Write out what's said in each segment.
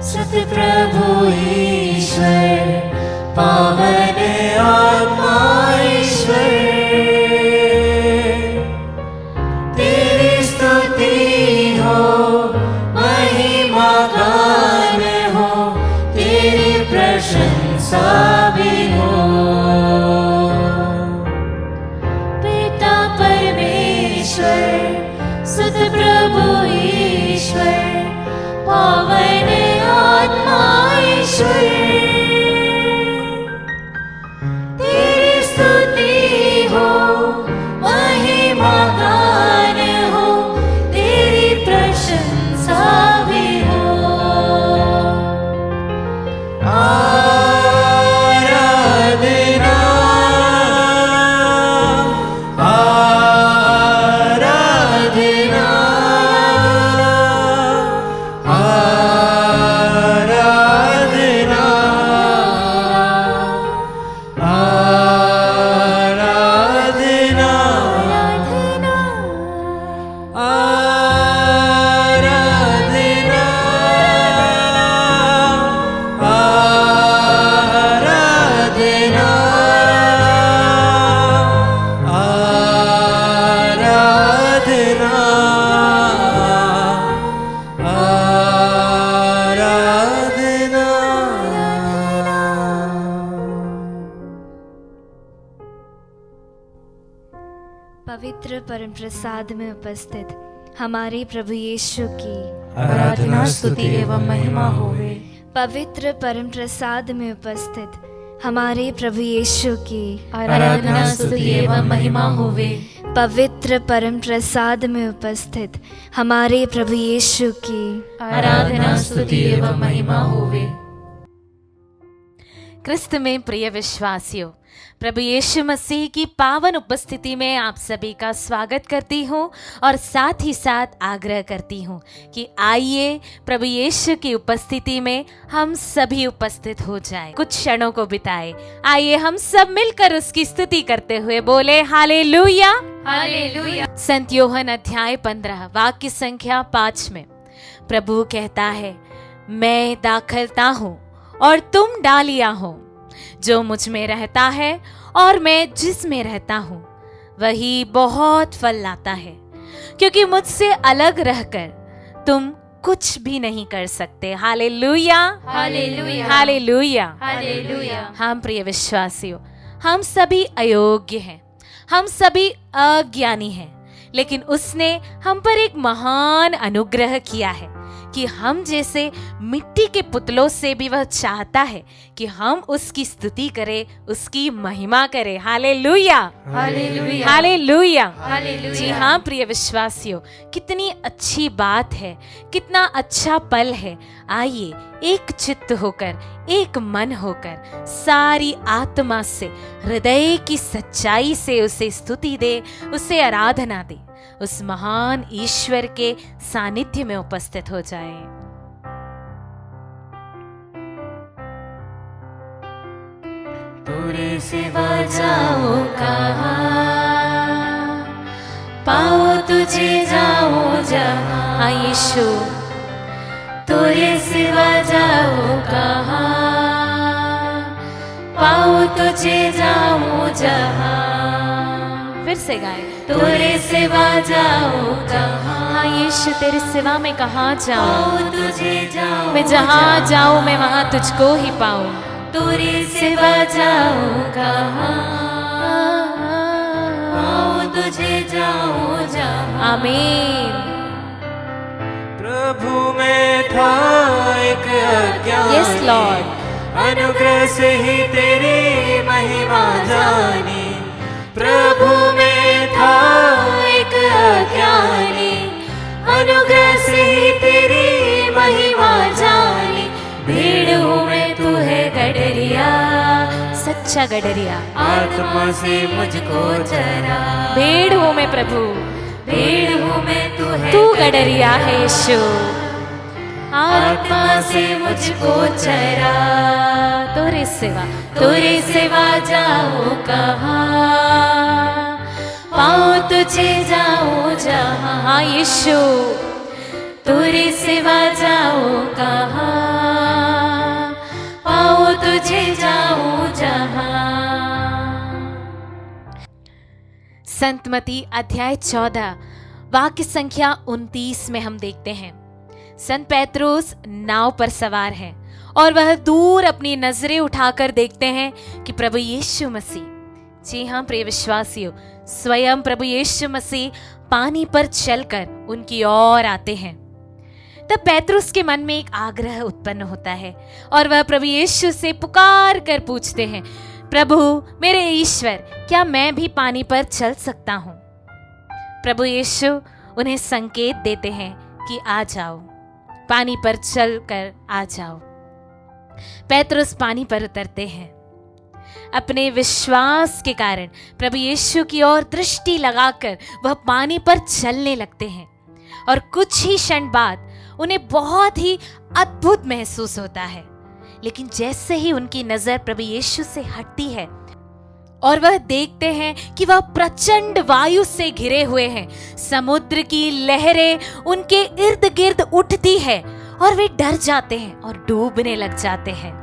सतप्रभु ईश्वर, पावन आत्मा ईश्वर, तेरी स्तुति हो, महिमा गान हो, तेरी प्रशंसा भी हो। पिता परमेश्वर, सतप्रभु ईश्वर, पावन आत्मा ईश्वर, तेरी स्तुति हो, महिमा गान हो, तेरी प्रशंसा भी हो। आराधना आराधना पवित्र परम प्रसाद में उपस्थित हमारे प्रभु यीशु की आराधना स्तुति एवं महिमा होवे। पवित्र परम प्रसाद में उपस्थित हमारे प्रभु यीशु की आराधना स्तुति एवं महिमा होवे। पवित्र परम प्रसाद में उपस्थित हमारे प्रभु यीशु की आराधना स्तुति एवं महिमा होवे। क्रिस्त में प्रिय विश्वासियों, प्रभु यीशु मसीह की पावन उपस्थिति में आप सभी का स्वागत करती हूँ और साथ ही साथ आग्रह करती हूँ कि आइए प्रभु यीशु की उपस्थिति में हम सभी उपस्थित हो जाएं, कुछ क्षणों को बिताएं। आइए हम सब मिलकर उसकी स्तुति करते हुए बोले हालेलुया हालेलुया। संत योहन अध्याय 15 वाक्य संख्या 5 में प्रभु कहता है, मैं दाखलता हूँ और तुम डालियां हो, जो मुझ में रहता है और मैं जिस में रहता हूँ वही बहुत फल लाता है, क्योंकि मुझसे अलग रहकर तुम कुछ भी नहीं कर सकते। Hallelujah hallelujah hallelujah hallelujah. हम प्रिय विश्वासियों, हम सभी अयोग्य हैं, हम सभी अज्ञानी हैं, लेकिन उसने हम पर एक महान अनुग्रह किया है कि हम जैसे मिट्टी के पुतलों से भी वह चाहता है कि हम उसकी स्तुति करें, उसकी महिमा करें। Hallelujah hallelujah hallelujah hallelujah. जी हाँ प्रिय विश्वासियों, कितनी अच्छी बात है, कितना अच्छा पल है। आइए एक चित्त होकर, एक मन होकर, सारी आत्मा से, हृदय की सच्चाई से उसे स्तुति दे, उसे आराधना दे, उस महान ईश्वर के सानिध्य में उपस्थित हो जाएं। तेरे सिवा जाओ कहाँ, पाओ तुझे जाओ जहाँ। यीशु, तेरे सिवा जाओ कहाँ, पाओ तुझे जाओ जहाँ। फिर से गाए, तेरे सिवा जाओ कहाँ। हाँ यीशु, तेरे सिवा मैं कहाँ जाऊँ, तुझे जाओ, मैं जहाँ जाऊँ मैं वहाँ तुझको ही पाऊँ। तेरे सिवा जाओ कहाँ, पाओ तुझे जाओ जहाँ। आमीन। प्रभु में था एक अज्ञानी, यस लॉर्ड, अनुग्रह से ही तेरी महिमा जानी। प्रभु में था एक अज्ञानी, अनुग्रह से ही तेरी महिमा जानी। भीड़ हूँ मैं, तू है गडरिया, सच्चा गडरिया। आत्मा से मुझको चरा। भीड़ हूँ मैं प्रभु, भीड़ हूँ मैं, तू गडरिया है यीशु। आत्मा से मुझको चरा। तोरे सिवा, तेरे सिवा जाओ कहाँ, पाओ तुझे जाओ जहाँ। हाँ यीशु, तेरे सिवा जाऊं कहाँ, पाऊं तुझे जाऊं जहाँ। संत मत्ती अध्याय 14 वाक्य संख्या 29 में हम देखते हैं, संत पेत्रुस नाव पर सवार है और वह दूर अपनी नजरें उठाकर देखते हैं कि प्रभु यीशु मसीह, जी हाँ प्रिय विश्वासियों, स्वयं प्रभु यीशु मसीह पानी पर चलकर उनकी ओर आते हैं। तब पेत्रुस के मन में एक आग्रह उत्पन्न होता है और वह प्रभु यीशु से पुकार कर पूछते हैं, प्रभु मेरे ईश्वर, क्या मैं भी पानी पर चल सकता हूँ? प्रभु यीशु उन्हें संकेत देते हैं कि आ जाओ, पानी पर चल कर आ जाओ। पेत्रुस पानी पर उतरते हैं। अपने विश्वास के कारण प्रभु यीशु की ओर दृष्टि लगाकर वह पानी पर चलने लगते हैं और कुछ ही क्षण बाद उन्हें बहुत ही अद्भुत महसूस होता है। लेकिन जैसे ही उनकी नजर प्रभु यीशु से हटती है और वह देखते हैं कि वह प्रचंड वायु से घिरे हुए हैं, समुद्र की लहरें उनके इर्द गिर्द उठती है और वे डर जाते हैं और डूबने लग जाते हैं।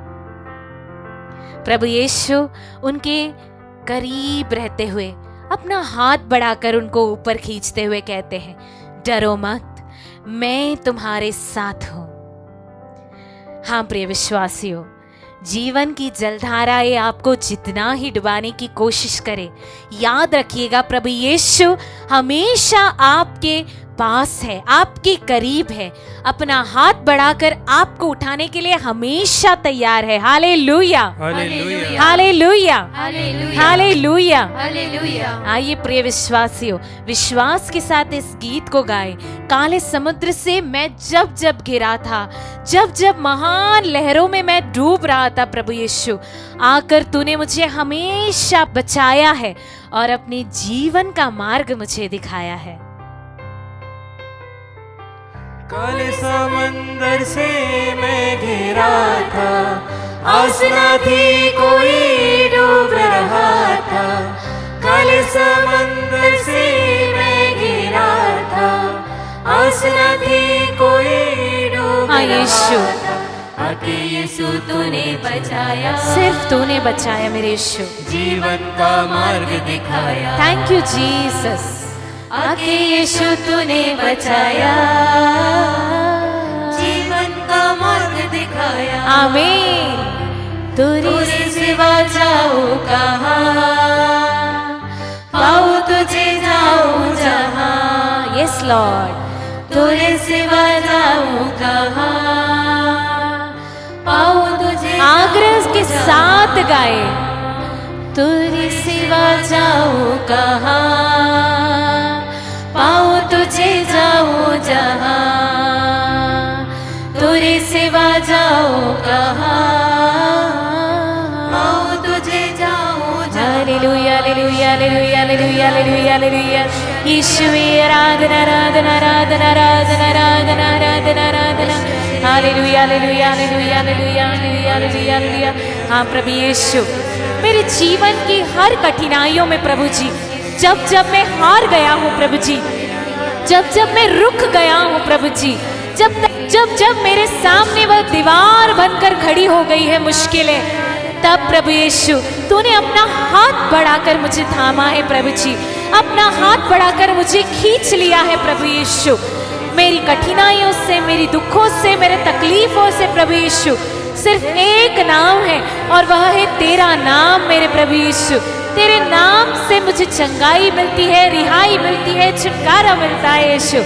प्रभु यीशु उनके करीब रहते हुए अपना हाथ बढ़ाकर उनको ऊपर खींचते हुए कहते हैं, डरो मत, मैं तुम्हारे साथ हूं। हाँ प्रिय विश्वासियों, जीवन की जलधाराएं आपको जितना ही डुबाने की कोशिश करे, याद रखिएगा प्रभु यीशु हमेशा आपके पास है, आपके करीब है, अपना हाथ बढ़ाकर आपको उठाने के लिए हमेशा तैयार है। Hallelujah, hallelujah, hallelujah, hallelujah, hallelujah. Hallelujah. आइए प्रिय विश्वासियों, विश्वास के साथ इस गीत को गाएं। काले समुद्र से मैं जब जब घिरा था, जब जब महान लहरों में मैं डूब रहा था, प्रभु यीशु आकर तूने मुझे हमेशा बचाया है और अपने जीवन का मार्ग मुझे दिखाया है। काले समंदर से मैं घिरा था, आस न थी कोई डूब रहा था। काले समंदर से मैं घिरा था, आस न थी कोई डूब हाँ रहा यीशु, था। आके यीशु तूने बचाया, सिर्फ तूने बचाया मेरे यीशु, जीवन का मार्ग दिखाया। Thank you Jesus. आके यीशु तूने बचाया, जीवन का मार्ग दिखाया। आमीन। तेरे सिवा जाऊं कहाँ, पाऊं तुझे जाऊं जहाँ। यस लॉर्ड, तेरे सिवा जाऊं कहाँ, पाऊं तुझे आग्रह के साथ गाए, तेरे सिवा जाऊं कहाँ, पाऊं तुझे जाऊं जहाँ। तेरे सिवा जाऊं कहाँ, पाऊं तुझे जाऊं जहाँ। Hallelujah, hallelujah, hallelujah, hallelujah, hallelujah, hallelujah. यीशुवे आराधना, आराधना, आराधना, आराधना, आराधना, आराधना, आराधना। Hallelujah, hallelujah, hallelujah, hallelujah, hallelujah, hallelujah, hallelujah. हाँ प्रभु यीशु, मेरे जीवन की हर कठिनाइयों में प्रभु जी, जब जब मैं हार गया हूँ प्रभु जी, जब जब मैं रुक गया हूँ प्रभु जी, जब जब मेरे सामने वह दीवार बनकर खड़ी हो गई है मुश्किलें, तब प्रभु यीशु तूने अपना हाथ बढ़ाकर मुझे थामा है प्रभु जी, अपना हाथ बढ़ाकर मुझे खींच लिया है प्रभु यीशु। मेरी कठिनाइयों से, मेरी दुखों से, मेरे तकलीफों से प्रभु यीशु सिर्फ एक नाम है और वह है तेरा नाम मेरे प्रभु यीशु। तेरे नाम से मुझे चंगाई मिलती है, रिहाई मिलती है, छुटकारा मिलता है यीशु।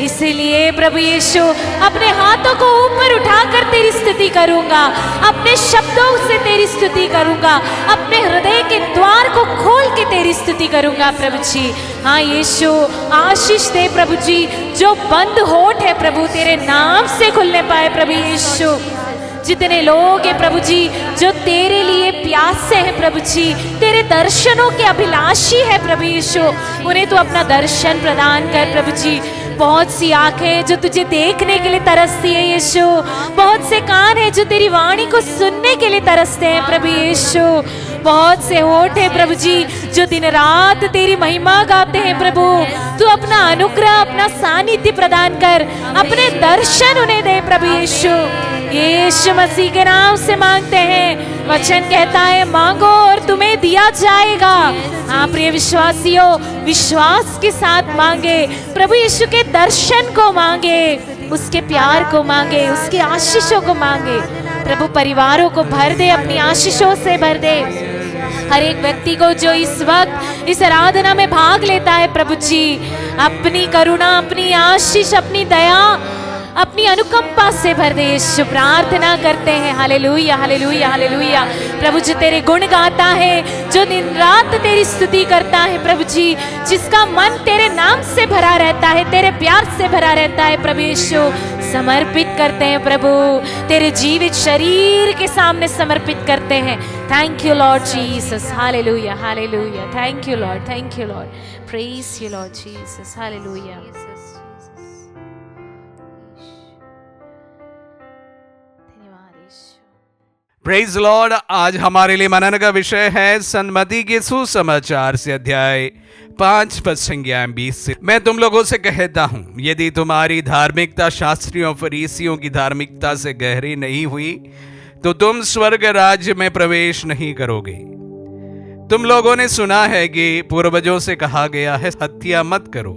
इसीलिए प्रभु यीशु अपने हाथों को ऊपर उठाकर तेरी स्तुति करूंगा, अपने शब्दों से तेरी स्तुति करूंगा, अपने हृदय के द्वार को खोल के तेरी स्तुति करूंगा प्रभु जी। हाँ यीशु, आशीष दे प्रभु जी, जो बंद होठ है प्रभु तेरे नाम से खुलने पाए प्रभु यीशु। जितने लोग हैं प्रभु जी जो तेरे लिए प्यासे हैं प्रभु जी, तेरे दर्शनों के अभिलाषी है प्रभु यीशु, उन्हें तू अपना दर्शन प्रदान कर प्रभु जी। बहुत सी आंखें जो तुझे देखने के लिए तरसती है यीशु, बहुत से कान हैं जो तेरी वाणी को सुनने के लिए तरसते हैं प्रभु यीशु, बहुत से होठ है प्रभु जी जो दिन रात तेरी महिमा गाते हैं प्रभु। तू अपना अनुग्रह, अपना सानिध्य प्रदान कर, अपने दर्शन उन्हें दे प्रभु यीशु मसीह के नाम से मांगते हैं। वचन कहता है मांगो और तुम्हें दिया जाएगा। हाँ प्रिय विश्वासियों, विश्वास के साथ मांगे, प्रभु यीशु के दर्शन को मांगे, उसके प्यार को मांगे, उसकी आशीषों को मांगे। प्रभु परिवारों को भर दे, अपनी आशीषों से भर दे। हर एक व्यक्ति को जो इस वक्त इस आराधना में भाग लेता है प्रभु जी, अपनी करुणा, अपनी आशीष, अपनी दया, अपनी अनुकंपा से भर दे। यीशु प्रार्थना करते हैं। Hallelujah hallelujah hallelujah. प्रभु जी तेरे गुण गाता है, जो दिन रात तेरी स्तुति करता है प्रभु जी, जिसका मन तेरे नाम से भरा रहता है, तेरे प्यार से भरा रहता है प्रभु यीशु, समर्पित करते हैं प्रभु, तेरे जीवित शरीर के सामने समर्पित करते हैं। Thank you Lord Jesus. Hallelujah hallelujah. Thank you Lord, thank you Lord, praise you Lord Jesus. Hallelujah. Praise Lord. आज हमारे लिए मनन का विषय है सन्मति के सुसमाचार से अध्याय 5 पद संज्ञा 20 से। मैं तुम लोगों से कहता हूं, यदि तुम्हारी धार्मिकता शास्त्रियों और फरीसियों की धार्मिकता से गहरी नहीं हुई तो तुम स्वर्ग राज्य में प्रवेश नहीं करोगे। तुम लोगों ने सुना है कि पूर्वजों से कहा गया है, हत्या मत करो।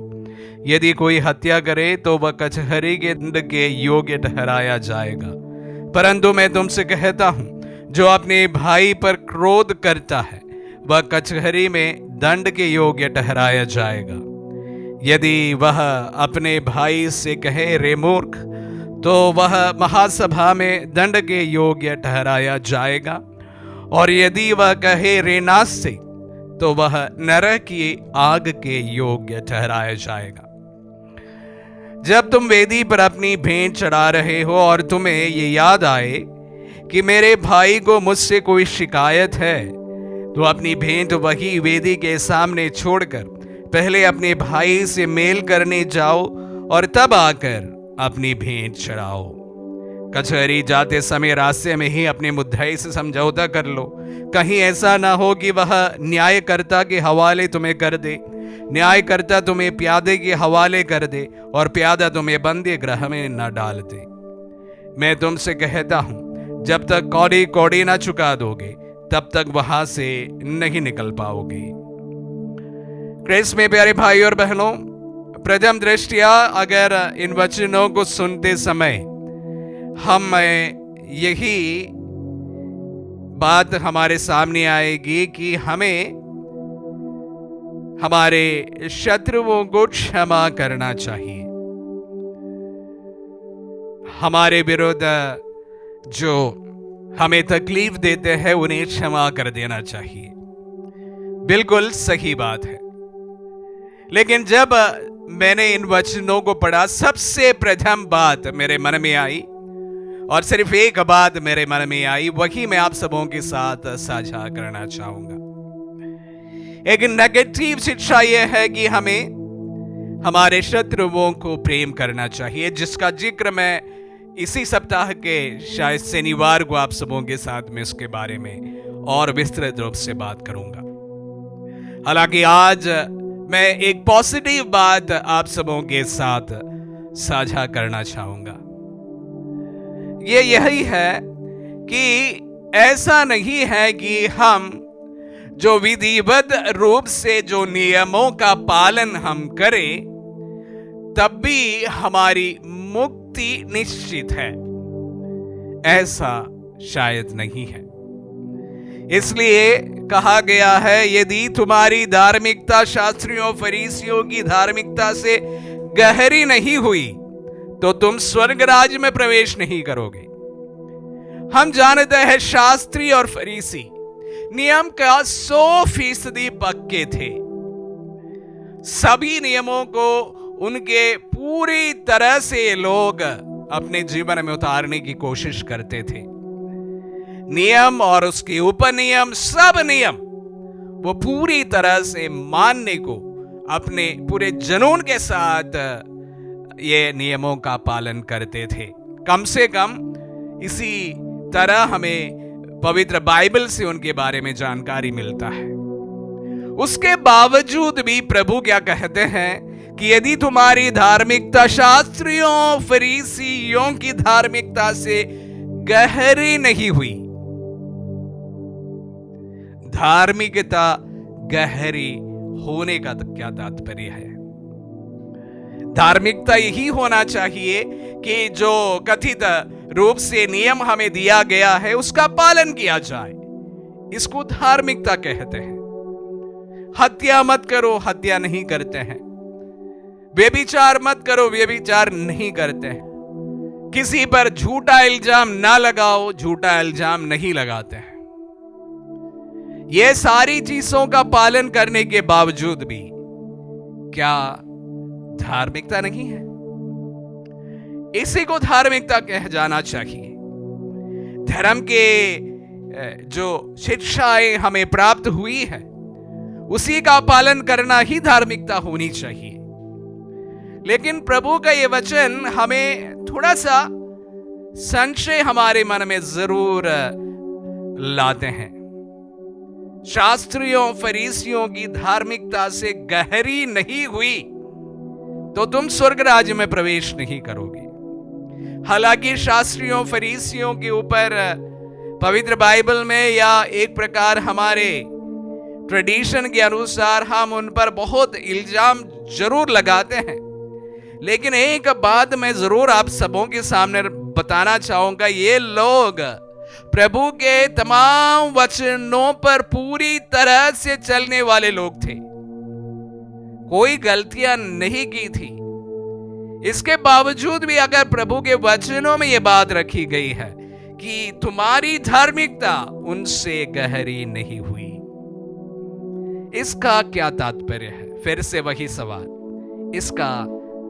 यदि कोई हत्या करे तो वह कचहरी के दंड के योग्य ठहराया जाएगा। परंतु मैं तुमसे कहता हूं, जो अपने भाई पर क्रोध करता है वह कचहरी में दंड के योग्य ठहराया जाएगा। यदि वह अपने भाई से कहे रे मूर्ख, तो वह महासभा में दंड के योग्य ठहराया जाएगा। और यदि वह कहे रे नास्तिक, तो वह नरक की आग के योग्य ठहराया जाएगा। जब तुम वेदी पर अपनी भेंट चढ़ा रहे हो और तुम्हें ये याद आए कि मेरे भाई को मुझसे कोई शिकायत है, तो अपनी भेंट वही वेदी के सामने छोड़कर पहले अपने भाई से मेल करने जाओ और तब आकर अपनी भेंट चढ़ाओ। कचहरी जाते समय रास्ते में ही अपने मुद्दई से समझौता कर लो, कहीं ऐसा ना हो कि वह न्यायकर्ता के हवाले तुम्हें कर दे, न्यायकर्ता तुम्हें प्यादे के हवाले कर दे और प्यादा तुम्हें बंदी गृह में न डाल दे। मैं तुमसे कहता हूं, जब तक कौड़ी कौड़ी ना चुका दोगे तब तक वहां से नहीं निकल पाओगे। क्रिस्त में प्यारे भाई और बहनों, प्रथम दृष्टिया अगर इन वचनों को सुनते समय हम यही बात हमारे सामने आएगी कि हमें हमारे शत्रुओं को क्षमा करना चाहिए। हमारे विरुद्ध जो हमें तकलीफ देते हैं उन्हें क्षमा कर देना चाहिए। बिल्कुल सही बात है। लेकिन जब मैंने इन वचनों को पढ़ा, सबसे प्रथम बात मेरे मन में आई और सिर्फ एक बात मेरे मन में आई, वही मैं आप सबों के साथ साझा करना चाहूंगा। एक नेगेटिव शिक्षा यह है कि हमें हमारे शत्रुओं को प्रेम करना चाहिए, जिसका जिक्र मैं इसी सप्ताह के शायद शनिवार को आप सबों के साथ में इसके बारे में और विस्तृत रूप से बात करूंगा। हालांकि आज मैं एक पॉजिटिव बात आप सबों के साथ साझा करना चाहूंगा। ये यही है कि ऐसा नहीं है कि हम जो विधिवत रूप से जो नियमों का पालन हम करें तब भी हमारी मुक्ति निश्चित है, ऐसा शायद नहीं है। इसलिए कहा गया है, यदि तुम्हारी धार्मिकता शास्त्रियों फरीसियों की धार्मिकता से गहरी नहीं हुई तो तुम स्वर्ग राज्य में प्रवेश नहीं करोगे। हम जानते हैं शास्त्री और फरीसी नियम का 100% पक्के थे। सभी नियमों को उनके पूरी तरह से लोग अपने जीवन में उतारने की कोशिश करते थे। नियम और उसके उपनियम, सब नियम वो पूरी तरह से मानने को अपने पूरे जुनून के साथ ये नियमों का पालन करते थे। कम से कम इसी तरह हमें पवित्र बाइबल से उनके बारे में जानकारी मिलता है। उसके बावजूद भी प्रभु क्या कहते हैं कि यदि तुम्हारी धार्मिकता शास्त्रियों फरीसियों की धार्मिकता से गहरी नहीं हुई, धार्मिकता गहरी होने का क्या तात्पर्य है? धार्मिकता यही होना चाहिए कि जो कथित रूप से नियम हमें दिया गया है उसका पालन किया जाए। इसको धार्मिकता कहते हैं। हत्या मत करो, हत्या नहीं करते हैं। व्यभिचार मत करो, व्यभिचार नहीं करते हैं। किसी पर झूठा इल्जाम ना लगाओ, झूठा इल्जाम नहीं लगाते हैं। ये सारी चीजों का पालन करने के बावजूद भी क्या धार्मिकता नहीं है? इसी को धार्मिकता कह जाना चाहिए। धर्म के जो शिक्षाएं हमें प्राप्त हुई है उसी का पालन करना ही धार्मिकता होनी चाहिए। लेकिन प्रभु का ये वचन हमें थोड़ा सा संशय हमारे मन में जरूर लाते हैं। शास्त्रियों फरीसियों की धार्मिकता से गहरी नहीं हुई तो तुम स्वर्ग राज्य में प्रवेश नहीं करोगे। हालांकि शास्त्रियों फरीसियों के ऊपर पवित्र बाइबल में या एक प्रकार हमारे ट्रेडिशन के अनुसार हम उन पर बहुत इल्जाम जरूर लगाते हैं, लेकिन एक बात मैं जरूर आप सबों के सामने बताना चाहूंगा, ये लोग प्रभु के तमाम वचनों पर पूरी तरह से चलने वाले लोग थे। कोई गलतियां नहीं की थी। इसके बावजूद भी अगर प्रभु के वचनों में यह बात रखी गई है कि तुम्हारी धार्मिकता उनसे गहरी नहीं हुई, इसका क्या तात्पर्य है? फिर से वही सवाल, इसका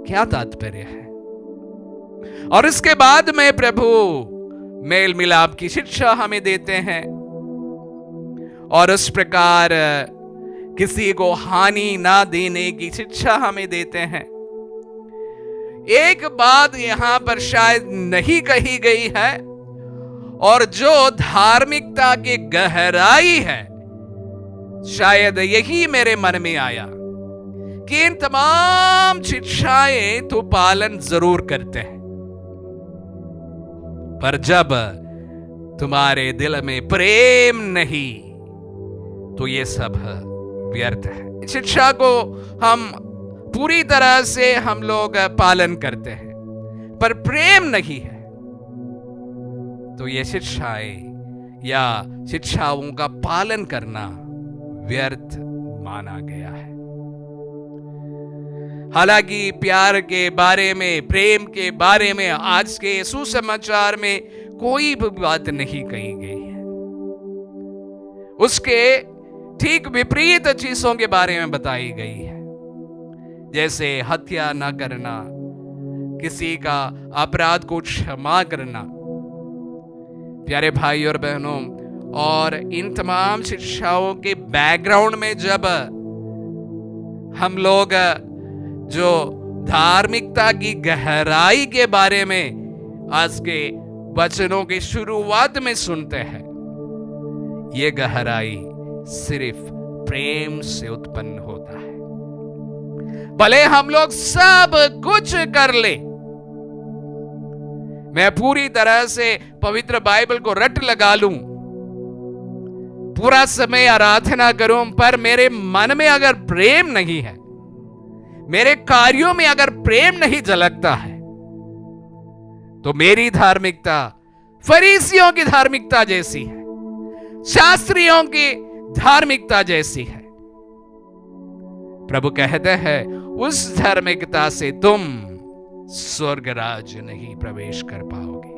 क्या तात्पर्य है? और इसके बाद में प्रभु मेल मिलाप की शिक्षा हमें देते हैं और उस प्रकार किसी को हानि ना देने की शिक्षा हमें देते हैं। एक बात यहां पर शायद नहीं कही गई है और जो धार्मिकता की गहराई है, शायद यही मेरे मन में आया कि इन तमाम शिक्षाएं तो पालन जरूर करते हैं, पर जब तुम्हारे दिल में प्रेम नहीं तो ये सब व्यर्थ है। शिक्षा को हम पूरी तरह से हम लोग पालन करते हैं, पर प्रेम नहीं है तो ये शिक्षाएं या शिक्षाओं का पालन करना व्यर्थ माना गया है। हालांकि प्यार के बारे में, प्रेम के बारे में आज के सुसमाचार में कोई भी बात नहीं कही गई है। उसके ठीक विपरीत चीजों के बारे में बताई गई है, जैसे हत्या न करना, किसी का अपराध को क्षमा करना। प्यारे भाई और बहनों, और इन तमाम शिक्षाओं के बैकग्राउंड में जब हम लोग जो धार्मिकता की गहराई के बारे में आज के वचनों की शुरुआत में सुनते हैं, ये गहराई सिर्फ प्रेम से उत्पन्न होता है। भले हम लोग सब कुछ कर ले, मैं पूरी तरह से पवित्र बाइबल को रट लगा लूं, पूरा समय आराधना करूं, पर मेरे मन में अगर प्रेम नहीं है, मेरे कार्यों में अगर प्रेम नहीं झलकता है, तो मेरी धार्मिकता फरीसियों की धार्मिकता जैसी है, शास्त्रियों की धार्मिकता जैसी है। प्रभु कहते हैं उस धार्मिकता से तुम स्वर्ग राज्य नहीं प्रवेश कर पाओगे।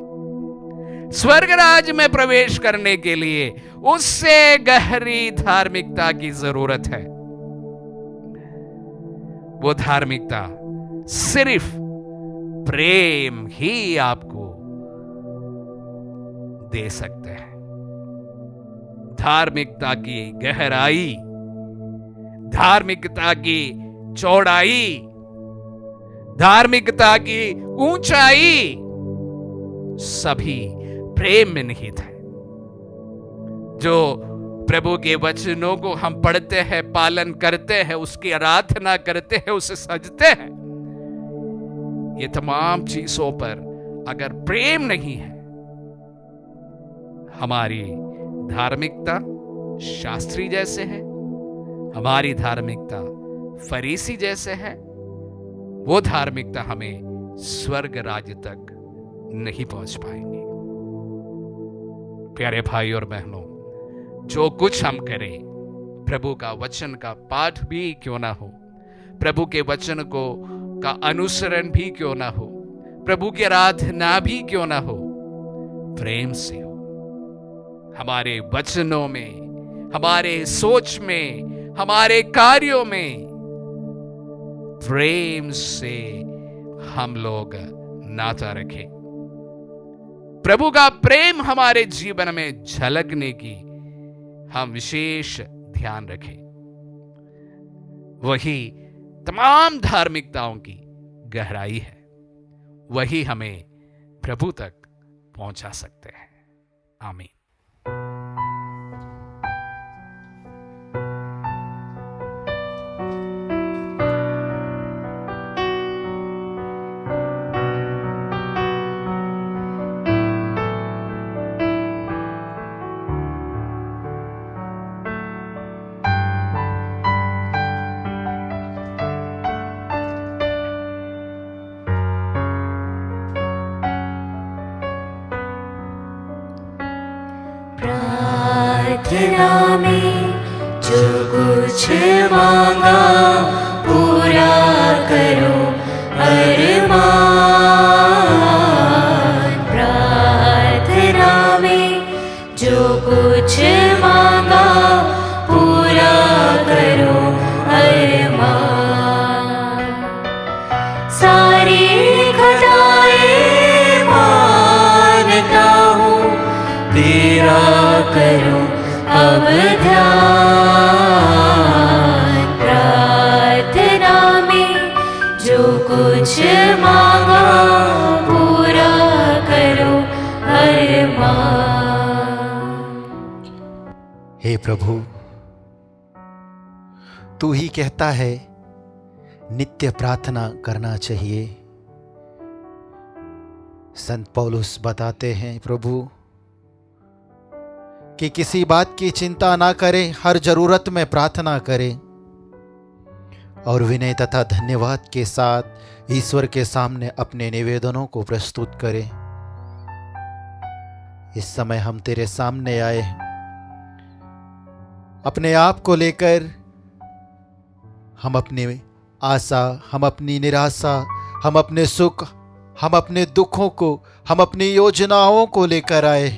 स्वर्ग राज्य में प्रवेश करने के लिए उससे गहरी धार्मिकता की जरूरत है। वो धार्मिकता सिर्फ प्रेम ही आपको दे सकते हैं। धार्मिकता की गहराई, धार्मिकता की चौड़ाई, धार्मिकता की ऊंचाई सभी प्रेम में निहित है। जो प्रभु के वचनों को हम पढ़ते हैं, पालन करते हैं, उसकी आराधना करते हैं, उसे सजते हैं, ये तमाम चीजों पर अगर प्रेम नहीं है, हमारी धार्मिकता शास्त्री जैसे है, हमारी धार्मिकता फरीसी जैसे है, वो धार्मिकता हमें स्वर्ग राज्य तक नहीं पहुंच पाएंगे। प्यारे भाई और बहनों, जो कुछ हम करें, प्रभु का वचन का पाठ भी क्यों ना हो, प्रभु के वचन को का अनुसरण भी क्यों ना हो, प्रभु की आराधना भी क्यों ना हो, प्रेम से हो। हमारे वचनों में, हमारे सोच में, हमारे कार्यों में प्रेम से हम लोग नाता रखें। प्रभु का प्रेम हमारे जीवन में झलकने की हम विशेष ध्यान रखें। वही तमाम धार्मिकताओं की गहराई है, वही हमें प्रभु तक पहुंचा सकते हैं। आमीन। प्रार्थना में जो कुछ मांगा पूरा करो अरमान। प्रार्थना में जो कुछ मांगा पूरा करो अरमान। सारी खताएं मानता हूँ, तेरा करो अब ध्यान। प्रार्थना में जो कुछ मांगा पूरा करो अरमान। हे प्रभु, तू ही कहता है नित्य प्रार्थना करना चाहिए। संत पौलुस बताते हैं प्रभु कि किसी बात की चिंता ना करें, हर जरूरत में प्रार्थना करें और विनय तथा धन्यवाद के साथ ईश्वर के सामने अपने निवेदनों को प्रस्तुत करें। इस समय हम तेरे सामने आए हैं, अपने आप को लेकर। हम अपनी आशा, हम अपनी निराशा, हम अपने सुख, हम अपने दुखों को, हम अपनी योजनाओं को लेकर आए,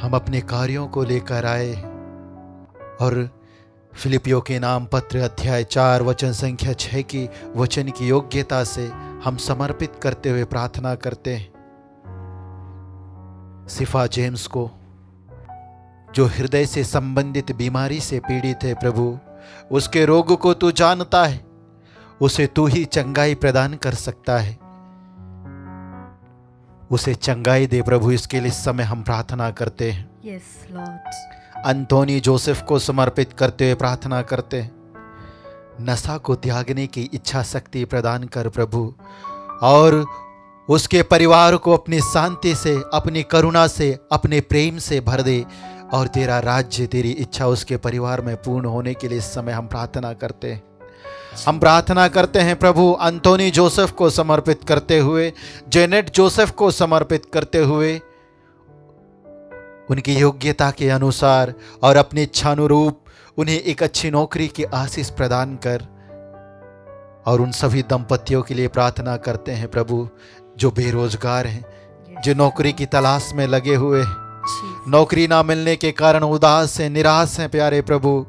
हम अपने कार्यों को लेकर आए। और फिलिपियों के नाम पत्र अध्याय 4 वचन संख्या 6 की वचन की योग्यता से हम समर्पित करते हुए प्रार्थना करते हैं। सिफा जेम्स को, जो हृदय से संबंधित बीमारी से पीड़ित है प्रभु, उसके रोग को तू जानता है, उसे तू ही चंगाई प्रदान कर सकता है। उसे चंगाई दे प्रभु, इसके लिए इस समय हम प्रार्थना करते हैं। Yes Lord. अंतोनी जोसेफ को समर्पित करते हुए प्रार्थना करते हैं। नशा को त्यागने की इच्छा शक्ति प्रदान कर प्रभु, और उसके परिवार को अपनी शांति से, अपनी करुणा से, अपने प्रेम से भर दे, और तेरा राज्य, तेरी इच्छा उसके परिवार में पूर्ण होने के लिए इस समय हम प्रार्थना करते हैं। हम प्रार्थना करते हैं प्रभु, अंतोनी जोसेफ को समर्पित करते हुए, जेनेट जोसेफ को समर्पित करते हुए, उनकी योग्यता के अनुसार और अपनी इच्छानुरूप उन्हें एक अच्छी नौकरी की आशीष प्रदान कर। और उन सभी दंपतियों के लिए प्रार्थना करते हैं प्रभु, जो बेरोजगार हैं, जो नौकरी की तलाश में लगे हुए हैं, नौकरी ना मिलने के कारण उदास हैं, निराश हैं। प्यारे प्रभु,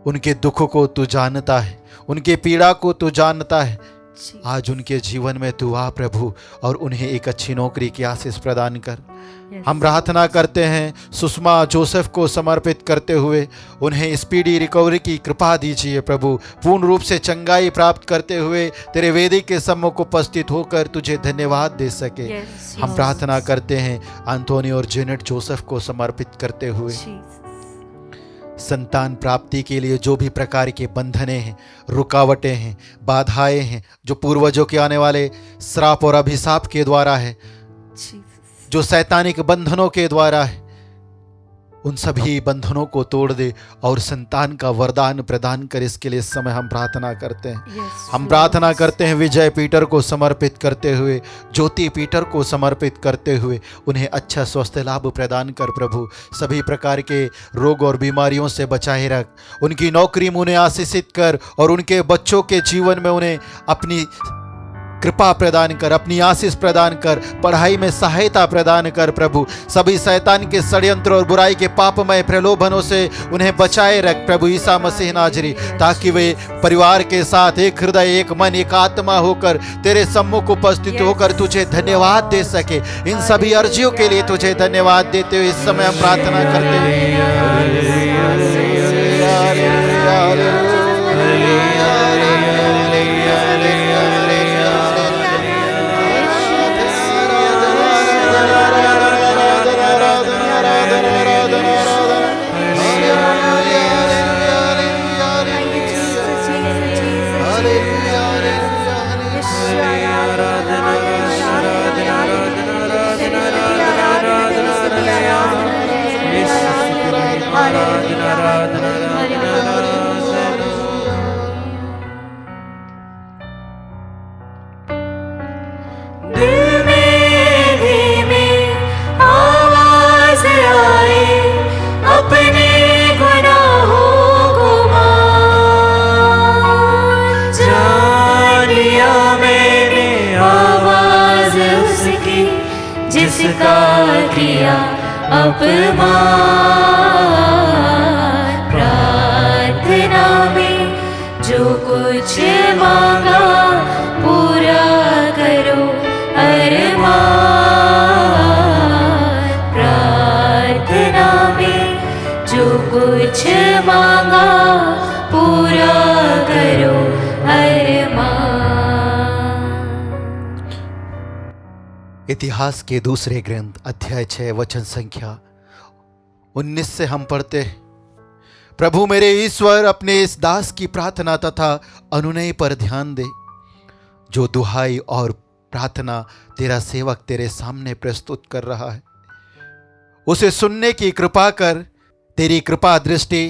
उनके दुख को तू जानता है, उनके पीड़ा को तू जानता है। आज उनके जीवन में तू आ प्रभु और उन्हें एक अच्छी नौकरी की आशीष प्रदान कर। हम प्रार्थना करते हैं सुषमा जोसेफ को समर्पित करते हुए उन्हें स्पीडी रिकवरी की कृपा दीजिए प्रभु, पूर्ण रूप से चंगाई प्राप्त करते हुए तेरे वेदी के सम्मुख उपस्थित होकर तुझे धन्यवाद दे सके। हम प्रार्थना करते हैं एंथोनी और जेनेट जोसेफ को समर्पित करते हुए संतान प्राप्ति के लिए जो भी प्रकार के बंधने हैं, रुकावटें हैं, बाधाएं हैं, जो पूर्वजों के आने वाले श्राप और अभिशाप के द्वारा है, जो शैतानिक बंधनों के द्वारा है, उन सभी बंधनों को तोड़ दे और संतान का वरदान प्रदान कर। इसके लिए इस समय हम प्रार्थना करते हैं। हम प्रार्थना करते हैं विजय पीटर को समर्पित करते हुए, ज्योति पीटर को समर्पित करते हुए उन्हें अच्छा स्वास्थ्य लाभ प्रदान कर प्रभु। सभी प्रकार के रोग और बीमारियों से बचाए रख, उनकी नौकरी में उन्हें आशीषित कर और उनके बच्चों के जीवन में उन्हें अपनी कृपा प्रदान कर, अपनी आशीष प्रदान कर, पढ़ाई में सहायता प्रदान कर प्रभु। सभी शैतान के षड्यंत्र और बुराई के पापमय प्रलोभनों से उन्हें बचाए रख प्रभु ईसा मसीह नाजरी, ताकि वे परिवार के साथ एक हृदय, एक मन, एक आत्मा होकर तेरे सम्मुख उपस्थित होकर तुझे धन्यवाद दे सके। इन सभी अर्जियों के लिए तुझे धन्यवाद देते हुए इस समय हम प्रार्थना करते हैं। जिसका किया अपमान, प्रार्थना में जो कुछ मांगा पूरा करो अरमान, प्रार्थना में जो कुछ मांगा पूरा करो अरमान। इतिहास के दूसरे ग्रंथ अध्याय 6 वचन संख्या 19 से हम पढ़ते हैं, प्रभु मेरे ईश्वर अपने इस दास की प्रार्थना तथा अनुनय पर ध्यान दे, जो दुहाई और प्रार्थना तेरा सेवक तेरे सामने प्रस्तुत कर रहा है। उसे सुनने की कृपा कर। तेरी कृपा दृष्टि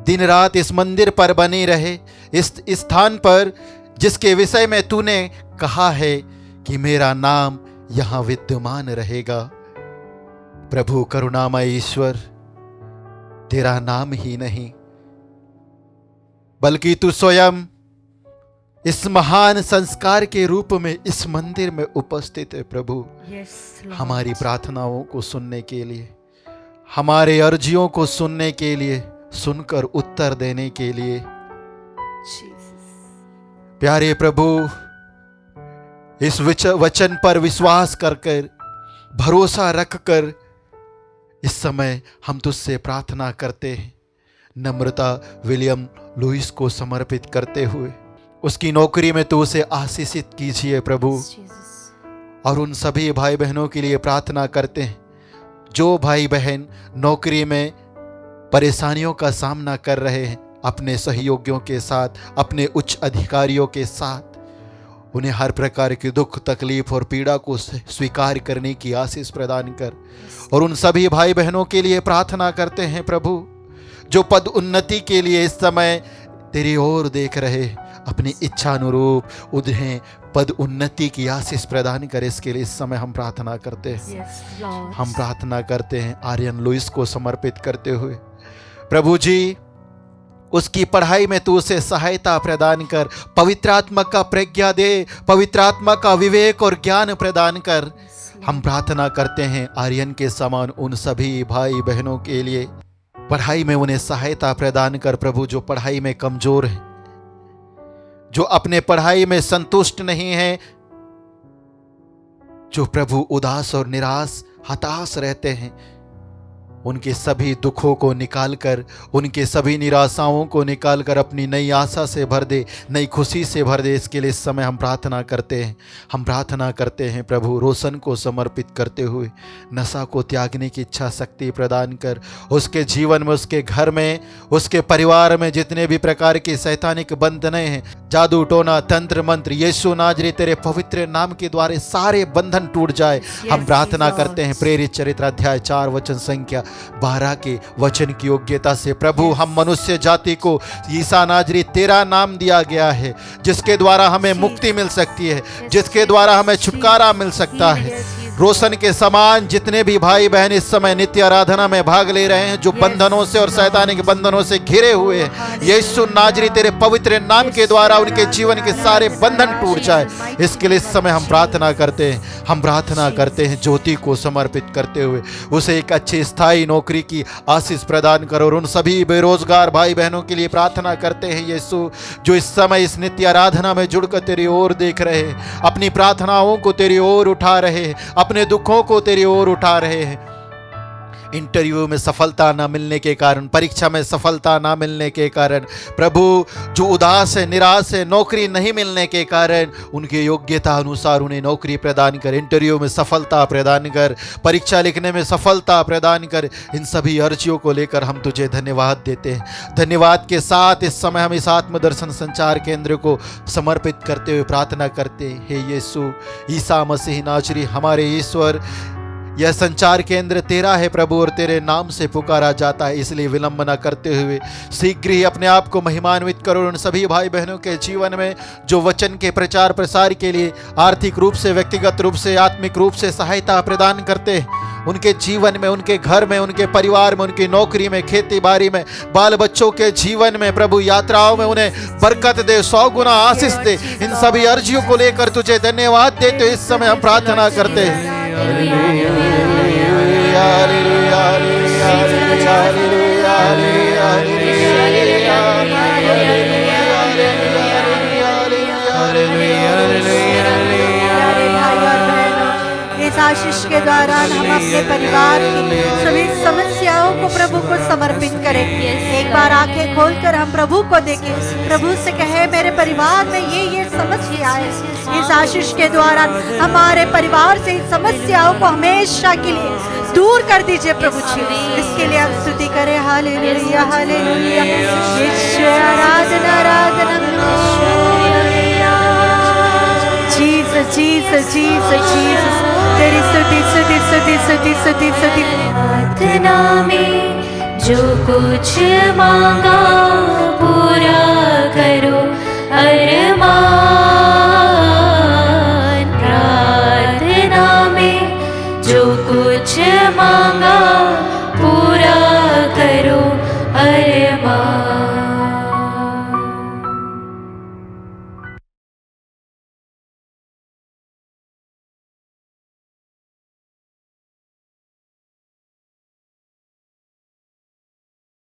दिन रात इस मंदिर पर बनी रहे, इस स्थान पर जिसके विषय में तूने कहा है कि मेरा नाम यहां विद्यमान रहेगा। प्रभु करुणामय ईश्वर, तेरा नाम ही नहीं बल्कि तू स्वयं इस महान संस्कार के रूप में इस मंदिर में उपस्थित है प्रभु। हमारी प्रार्थनाओं को सुनने के लिए, हमारे अर्जियों को सुनने के लिए, सुनकर उत्तर देने के लिए। प्यारे प्रभु, इस वचन पर विश्वास कर भरोसा रखकर इस समय हम तुझसे प्रार्थना करते हैं। नम्रता विलियम लुइस को समर्पित करते हुए उसकी नौकरी में तो उसे आशीषित कीजिए प्रभु। और उन सभी भाई बहनों के लिए प्रार्थना करते हैं जो भाई बहन नौकरी में परेशानियों का सामना कर रहे हैं, अपने सहयोगियों के साथ, अपने उच्च अधिकारियों के साथ। उन्हें हर प्रकार की दुख, तकलीफ और पीड़ा को स्वीकार करने की आशीष प्रदान कर। और उन सभी भाई बहनों के लिए प्रार्थना करते हैं प्रभु जो पद उन्नति के लिए इस समय तेरी ओर देख रहे, अपनी इच्छा अनुरूप उन्हें पद उन्नति की आशीष प्रदान कर। इसके लिए इस समय हम प्रार्थना करते हैं। हम प्रार्थना करते हैं आर्यन लुइस को समर्पित करते हुए, प्रभु जी उसकी पढ़ाई में तू उसे सहायता प्रदान कर, पवित्र आत्मा का प्रज्ञा दे, पवित्र आत्मा का विवेक और ज्ञान प्रदान कर। हम प्रार्थना करते हैं आर्यन के समान उन सभी भाई बहनों के लिए, पढ़ाई में उन्हें सहायता प्रदान कर प्रभु, जो पढ़ाई में कमजोर हैं, जो अपने पढ़ाई में संतुष्ट नहीं है, जो प्रभु उदास और निराश हताश रहते हैं, उनके सभी दुखों को निकालकर, उनके सभी निराशाओं को निकालकर अपनी नई आशा से भर दे, नई खुशी से भर दे। इसके लिए इस समय हम प्रार्थना करते हैं। हम प्रार्थना करते हैं प्रभु, रोशन को समर्पित करते हुए नशा को त्यागने की इच्छा शक्ति प्रदान कर। उसके जीवन में, उसके घर में, उसके परिवार में जितने भी प्रकार के शैतानिक बंधनें हैं, जादू टोना तंत्र मंत्र, यीशु नाजरी तेरे पवित्र नाम के द्वारा सारे बंधन टूट जाए। हम प्रार्थना करते हैं प्रेरित चरित्र अध्याय 4 वचन संख्या 12 के वचन की योग्यता से प्रभु, हम मनुष्य जाति को ईसा नाजरी तेरा नाम दिया गया है, जिसके द्वारा हमें मुक्ति मिल सकती है, जिसके द्वारा हमें छुटकारा मिल सकता है। रोशन के समान जितने भी भाई बहन इस समय नित्य आराधना में भाग ले रहे हैं, जो बंधनों से और शैतानिक बंधनों से घिरे हुए हैं, यीशु नाजरी तेरे पवित्र नाम के द्वारा उनके जीवन के सारे बंधन टूट जाए। इसके लिए इस समय हम प्रार्थना करते हैं। हम प्रार्थना करते हैं ज्योति को समर्पित करते हुए उसे एक अच्छी स्थायी नौकरी की आशीष प्रदान करो। और उन सभी बेरोजगार भाई बहनों के लिए प्रार्थना करते हैं यीशु, जो इस समय इस नित्य आराधना में जुड़कर तेरी ओर देख रहे हैं, अपनी प्रार्थनाओं को तेरी ओर उठा रहे हैं, अपने दुखों को तेरी ओर उठा रहे हैं। इंटरव्यू में सफलता ना मिलने के कारण, परीक्षा में सफलता ना मिलने के कारण, प्रभु जो उदास है, निराश है, नौकरी नहीं मिलने के कारण, उनके योग्यता अनुसार उन्हें नौकरी प्रदान कर, इंटरव्यू में सफलता प्रदान कर, परीक्षा लिखने में सफलता प्रदान कर। इन सभी अर्जियों को लेकर हम तुझे धन्यवाद देते हैं। धन्यवाद के साथ इस समय हम इस आत्मदर्शन संचार केंद्र को समर्पित करते हुए प्रार्थना करते हैं, हे यीशु ईसा मसीह नाजरी हमारे ईश्वर, यह संचार केंद्र तेरा है प्रभु, और तेरे नाम से पुकारा जाता है। इसलिए विलंब न करते हुए शीघ्र ही अपने आप को महिमान्वित करो। उन सभी भाई बहनों के जीवन में जो वचन के प्रचार प्रसार के लिए आर्थिक रूप से, व्यक्तिगत रूप से, आत्मिक रूप से सहायता प्रदान करते हैं, उनके जीवन में, उनके घर में, उनके परिवार में, उनकी नौकरी में, खेती बाड़ी में, बाल बच्चों के जीवन में प्रभु, यात्राओं में उन्हें बरकत दे, 100 गुना आशीष दे। इन सभी अर्जियों को लेकर तुझे धन्यवाद देते इस समय हम प्रार्थना करते हैं। इस आशीष के दौरान हम अपने परिवार की सभी समस्याओं को प्रभु को समर्पित करें। एक बार आंखें खोलकर हम प्रभु को देखें, प्रभु से कहे मेरे परिवार में ये समस्या है। इस आशीष के दौरान हमारे परिवार से इन समस्याओं को हमेशा के लिए दूर कर दीजिए प्रभु जी। इसके लिए हम स्तुति करें। हालेलुया हालेलुया, ईश्वर आराधना आराधना, जीसस जीसस जीसस जीसस, तेरी स्तुति स्तुति स्तुति स्तुति स्तुति स्तुति। प्रार्थना में जो कुछ मांगा पूरा करो अरमान, प्रार्थना में जो कुछ मांगा पूरा करो अरमान।